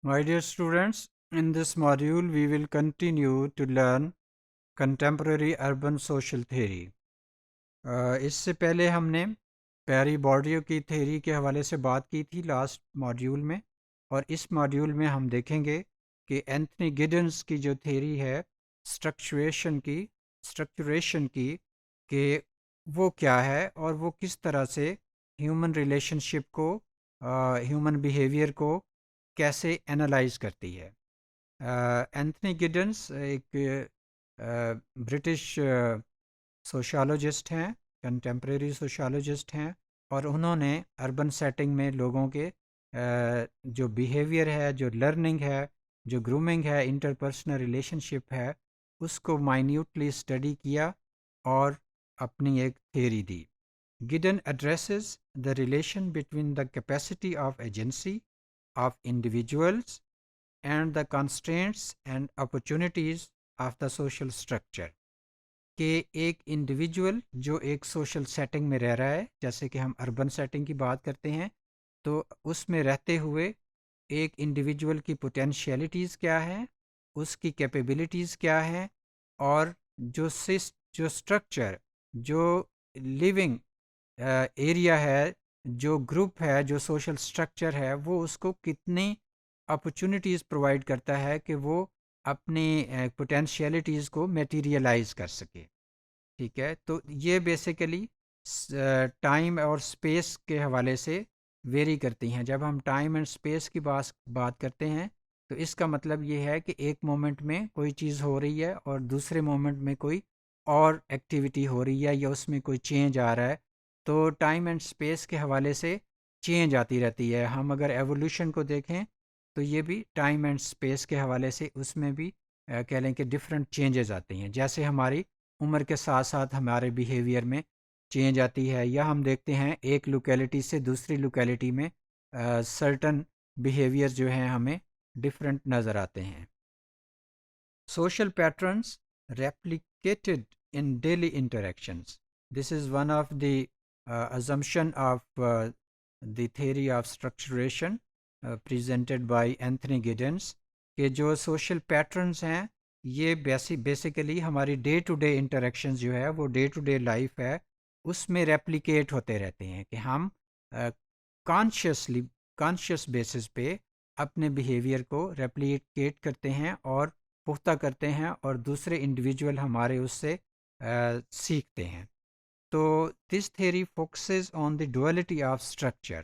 My dear students, in this module we will continue to learn contemporary urban social theory. اس سے پہلے ہم نے پیری بارڈیو کی تھیری کے حوالے سے بات کی تھی لاسٹ ماڈیول میں، اور اس ماڈیول میں ہم دیکھیں گے کہ اینتھنی گڈنز کی جو تھیری ہے اسٹرکچریشن کی کہ وہ کیا ہے اور وہ کس طرح سے ہیومن ریلیشن شپ کو ہیومن بیہیویئر کو کیسے انالائز کرتی ہے۔ اینتھنی گڈنز ایک برٹش سوشالوجسٹ ہیں، کنٹمپریری سوشالوجسٹ ہیں، اور انہوں نے اربن سیٹنگ میں لوگوں کے جو بیہیویئر ہے، جو لرننگ ہے، جو گرومنگ ہے، انٹرپرسنل ریلیشن شپ ہے، اس کو مائنیوٹلی اسٹڈی کیا اور اپنی ایک تھیری دی۔ Giddens addresses the relation between the capacity of agency of individuals and the constraints and opportunities of the social structure, کہ ایک انڈیویجول جو ایک سوشل سیٹنگ میں رہ رہا ہے، جیسے کہ ہم اربن سیٹنگ کی بات کرتے ہیں، تو اس میں رہتے ہوئے ایک انڈیویجول کی پوٹینشیلٹیز کیا ہیں، اس کی کیپیبلٹیز کیا ہیں، اور جو اسٹرکچر، جو لیونگ ایریا ہے، جو گروپ ہے، جو سوشل اسٹرکچر ہے، وہ اس کو کتنی اپرچونیٹیز پرووائڈ کرتا ہے کہ وہ اپنی پوٹینشیلٹیز کو میٹیریلائز کر سکے۔ ٹھیک ہے، تو یہ بیسیکلی ٹائم اور اسپیس کے حوالے سے ویری کرتی ہیں۔ جب ہم ٹائم اینڈ اسپیس کی بات کرتے ہیں تو اس کا مطلب یہ ہے کہ ایک مومنٹ میں کوئی چیز ہو رہی ہے اور دوسرے مومنٹ میں کوئی اور ایکٹیویٹی ہو رہی ہے یا اس میں کوئی چینج آ رہا ہے، تو ٹائم اینڈ اسپیس کے حوالے سے چینج آتی رہتی ہے۔ ہم اگر ایوولوشن کو دیکھیں تو یہ بھی ٹائم اینڈ اسپیس کے حوالے سے اس میں بھی کہہ لیں کہ ڈفرینٹ چینجز آتے ہیں، جیسے ہماری عمر کے ساتھ ساتھ ہمارے بیہیویئر میں چینج آتی ہے، یا ہم دیکھتے ہیں ایک لوکیلٹی سے دوسری لوکیلٹی میں سرٹن بیہیویئر جو ہیں ہمیں ڈفرینٹ نظر آتے ہیں۔ Social patterns replicated in daily interactions, this is one of the assumption of the theory of structuration presented by Anthony Giddens، کہ جو سوشل پیٹرنز ہیں یہ بیسیکلی ہماری ڈے ٹو ڈے انٹریکشنز جو ہے، وہ ڈے ٹو ڈے لائف ہے، اس میں ریپلیکیٹ ہوتے رہتے ہیں، کہ ہم کانشیس بیسس پہ اپنے بیہیویئر کو ریپلیکیٹ کرتے ہیں اور پختہ کرتے ہیں، اور دوسرے انڈیویجول ہمارے اس سے سیکھتے ہیں۔ تو this theory focuses on the duality of structure.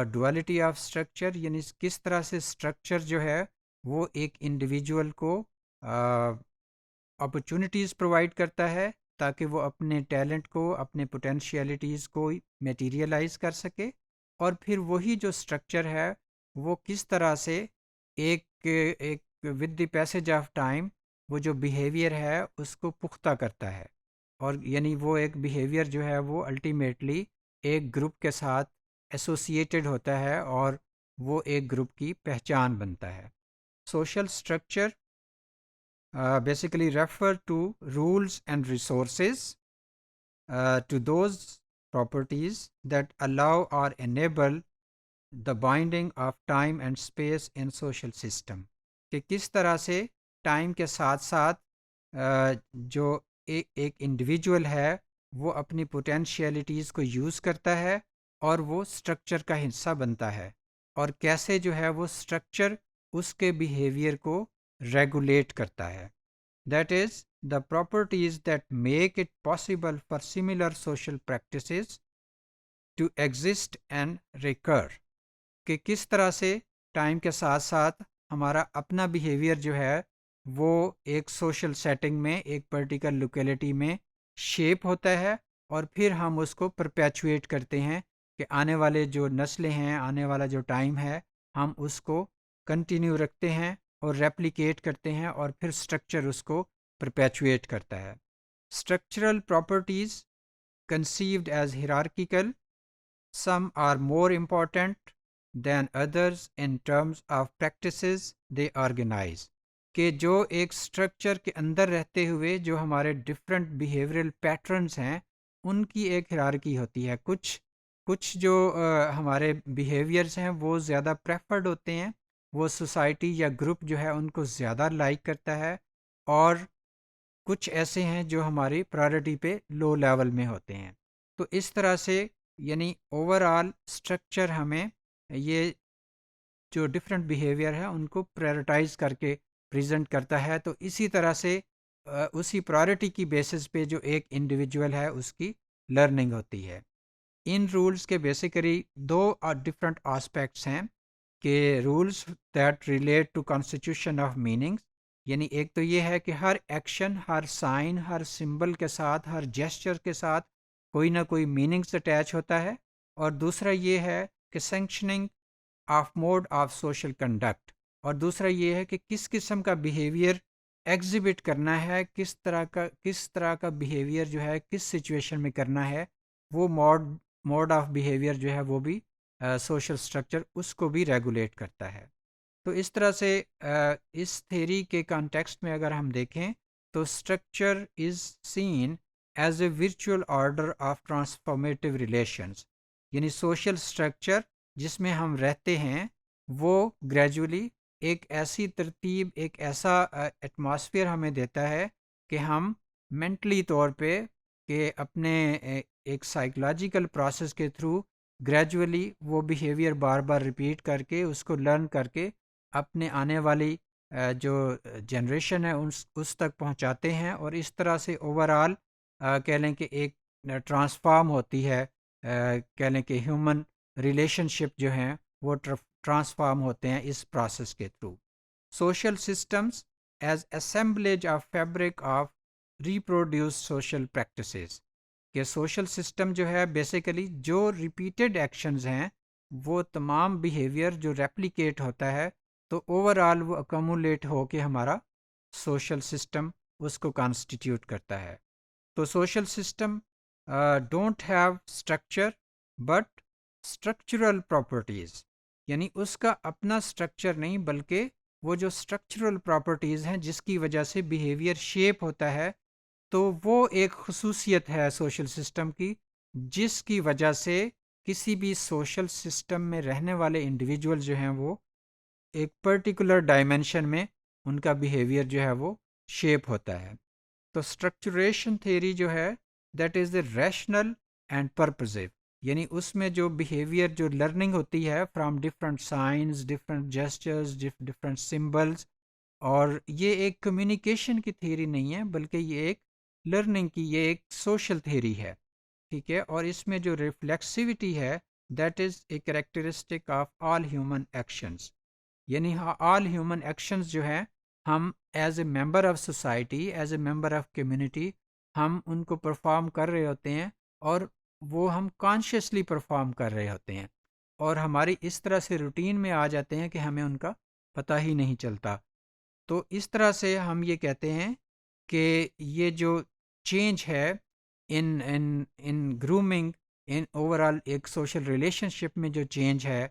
Duality of structure یعنی کس طرح سے اسٹرکچر جو ہے وہ ایک انڈیویجول کو اپرچونیٹیز پرووائڈ کرتا ہے تاکہ وہ اپنے ٹیلنٹ کو، اپنے پوٹینشیلٹیز کو میٹیریلائز کر سکے، اور پھر وہی جو اسٹرکچر ہے وہ کس طرح سے ایک with the passage of time وہ جو بیہیویئر ہے اس کو پختہ کرتا ہے، اور یعنی وہ ایک بیہیویئر جو ہے وہ الٹیمیٹلی ایک گروپ کے ساتھ ایسوسیٹڈ ہوتا ہے اور وہ ایک گروپ کی پہچان بنتا ہے۔ Social structure basically refer to rules and resources to those properties that allow اور enable the binding of time and space in social system, کہ کس طرح سے ٹائم کے ساتھ ساتھ جو ایک انڈیویجول ہے وہ اپنی پوٹینشیلٹیز کو یوز کرتا ہے اور وہ اسٹرکچر کا حصہ بنتا ہے، اور کیسے جو ہے وہ اسٹرکچر اس کے بیہیویئر کو ریگولیٹ کرتا ہے۔ That is the properties that make it possible for similar social practices to exist and recur, کہ کس طرح سے ٹائم کے ساتھ ساتھ ہمارا اپنا بیہیویئر جو ہے وہ ایک سوشل سیٹنگ میں، ایک پرٹیکل لوکیلٹی میں شیپ ہوتا ہے، اور پھر ہم اس کو پرپیچویٹ کرتے ہیں کہ آنے والے جو نسلیں ہیں، آنے والا جو ٹائم ہے، ہم اس کو کنٹینیو رکھتے ہیں اور ریپلیکیٹ کرتے ہیں، اور پھر اسٹرکچر اس کو پرپیچویٹ کرتا ہے۔ Structural properties conceived as hierarchical, some are more important than others in terms of practices they organize، کہ جو ایک اسٹرکچر کے اندر رہتے ہوئے جو ہمارے ڈفرینٹ بیہیورل پیٹرنس ہیں ان کی ایک ہیرارکی ہوتی ہے۔ کچھ جو ہمارے بیہیویئرس ہیں وہ زیادہ پریفرڈ ہوتے ہیں، وہ سوسائٹی یا گروپ جو ہے ان کو زیادہ لائک کرتا ہے، اور کچھ ایسے ہیں جو ہماری پرائرٹی پہ لو لیول میں ہوتے ہیں۔ تو اس طرح سے یعنی اوور آل اسٹرکچر ہمیں یہ جو ڈفرینٹ بیہیویئر ہے ان کو پرائرٹائز کر کے پریزنٹ کرتا ہے۔ تو اسی طرح سے اسی پرائرٹی کی بیسس پہ جو ایک انڈیویجول ہے اس کی لرننگ ہوتی ہے۔ ان رولز کے بیسیکلی دو ڈفرینٹ آسپیکٹس ہیں کہ rules that relate to constitution of meanings, یعنی ایک تو یہ ہے کہ ہر ایکشن، ہر سائن، ہر سمبل کے ساتھ، ہر جیسچر کے ساتھ کوئی نہ کوئی میننگس اٹیچ ہوتا ہے، اور دوسرا یہ ہے کہ sanctioning of mode of social conduct, اور دوسرا یہ ہے کہ کس قسم کا بیہیویئر ایگزیبٹ کرنا ہے، کس طرح کا بیہیویئر جو ہے کس سچویشن میں کرنا ہے، وہ موڈ آف بیہیویئر جو ہے وہ بھی سوشل اسٹرکچر اس کو بھی ریگولیٹ کرتا ہے۔ تو اس طرح سے اس تھیری کے کانٹیکسٹ میں اگر ہم دیکھیں تو structure is seen as a virtual order of transformative relations, یعنی سوشل اسٹرکچر جس میں ہم رہتے ہیں وہ گریجولی ایک ایسی ترتیب، ایک ایسا ایٹماسفیئر ہمیں دیتا ہے کہ ہم مینٹلی طور پہ کہ اپنے ایک سائیکولوجیکل پروسیس کے تھرو گریجولی وہ بیہیویئر بار بار ریپیٹ کر کے اس کو لرن کر کے اپنے آنے والی جو جنریشن ہے اس تک پہنچاتے ہیں، اور اس طرح سے اوور آل کہہ لیں کہ ایک ٹرانسفارم ہوتی ہے، کہہ لیں کہ ہیومن ریلیشن شپ جو ہیں وہ ٹرانسفارم ہوتے ہیں اس پروسیس کے through. Social systems as assemblage of fabric of reproduce social practices, کہ سوشل سسٹم جو ہے بیسیکلی جو ریپیٹڈ ایکشنز ہیں وہ تمام بیہیویئر جو ریپلیکیٹ ہوتا ہے تو اوور آل وہ اکمولیٹ ہو کے ہمارا سوشل سسٹم اس کو کانسٹیٹیوٹ کرتا ہے۔ تو social system don't have structure but structural properties, یعنی اس کا اپنا اسٹرکچر نہیں بلکہ وہ جو اسٹرکچرل پراپرٹیز ہیں جس کی وجہ سے بیہیویئر شیپ ہوتا ہے، تو وہ ایک خصوصیت ہے سوشل سسٹم کی، جس کی وجہ سے کسی بھی سوشل سسٹم میں رہنے والے انڈیویجول جو ہیں وہ ایک پرٹیکولر ڈائمینشن میں ان کا بیہیویئر جو ہے وہ شیپ ہوتا ہے۔ تو اسٹرکچریشن تھیوری جو ہے that is a rational and purposive, یعنی اس میں جو بیہیویئر جو لرننگ ہوتی ہے from different science, different gestures, different symbols, اور یہ ایک کمیونیکیشن کی تھیوری نہیں ہے بلکہ یہ ایک لرننگ کی، یہ ایک سوشل تھیوری ہے، ٹھیک ہے۔ اور اس میں جو ریفلیکسیوٹی ہے that is a characteristic of all human actions, یعنی آل ہیومن ایکشنز جو ہیں ہم as a member of society, as a member of community ہم ان کو پرفارم کر رہے ہوتے ہیں، اور وہ ہم کانشیسلی پرفارم کر رہے ہوتے ہیں، اور ہماری اس طرح سے روٹین میں آ جاتے ہیں کہ ہمیں ان کا پتہ ہی نہیں چلتا۔ تو اس طرح سے ہم یہ کہتے ہیں کہ یہ جو چینج ہے ان گرومنگ، ان اوور آل ایک سوشل ریلیشن شپ میں جو چینج ہے،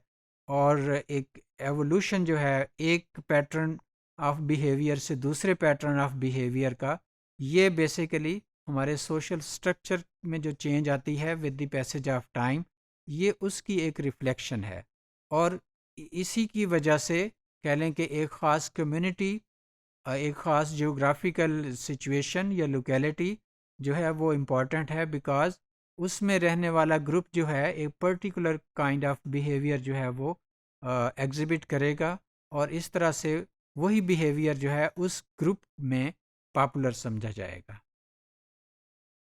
اور ایک ایوولوشن جو ہے ایک پیٹرن آف بیہیویئر سے دوسرے پیٹرن آف بیہیویئر کا، یہ بیسیکلی ہمارے سوشل سٹرکچر میں جو چینج آتی ہے with the passage of time, یہ اس کی ایک ریفلیکشن ہے، اور اسی کی وجہ سے کہہ لیں کہ ایک خاص کمیونٹی، ایک خاص جیوگرافیکل سچویشن یا لوکیلٹی جو ہے وہ امپورٹنٹ ہے، بیکاز اس میں رہنے والا گروپ جو ہے ایک پرٹیکولر کائنڈ آف بیہیویئر جو ہے وہ ایگزیبٹ کرے گا، اور اس طرح سے وہی بیہیویئر جو ہے اس گروپ میں پاپولر سمجھا جائے گا۔